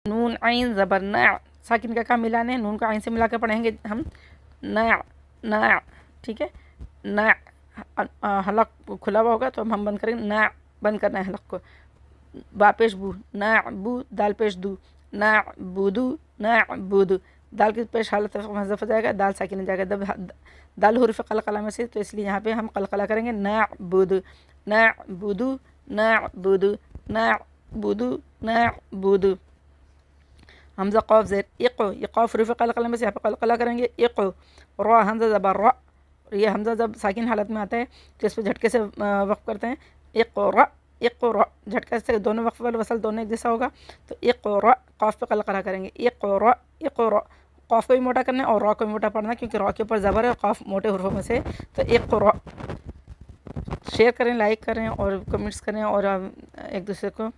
नून आइन ज़बर ना, साकिन का काम मिलाने हैं, नून को आइन से मिला कर पढ़ेंगे हम ना ना, ठीक है। ना हलक खुला हुआ होगा तो हम बंद करेंगे, ना बंद करना है हलक को। बा पेश बू, ना बू, दाल पेश दू, ना बूदू, ना बूदू, दाल की पेश हालत महज़ूफ़ हो जाएगा, दाल साकिन हो जाएगा। दाल हुरूफ क़लक़ला में से, तो इसलिए यहाँ पे हम क़लक़ला करेंगे, ना बूदू, ना बूदू, ना बूदू, ना बूदू, ना बूदू। हमज़ा क़ाफ़ ज़ेर इक़, ये क़ाफ़ हुरूफ क़लक़ला में से यहाँ पे क़लक़ला करेंगे, इक़। रा हमज़ा ज़बर र, ये हमज़ा जब साकिन हालत में आता है तो इस पर झटके से वक़्फ़ करते हैं, इक़रा, इक़रा, झटके से दोनों वक़्फ़ वाला वसल दोनों एक जैसा होगा, तो इक़रा, क़ाफ़ पे क़लक़ला करेंगे, इक़रा, इक़रा। क़ाफ़ को भी मोटा करना है और रा को भी मोटा पढ़ना है, क्योंकि रा के ऊपर ज़बर है और क़ाफ़ मोटे हुरूफ़ों में से, तो इक़रा। शेयर करें, लाइक करें और कमेंट्स करें और एक दूसरे को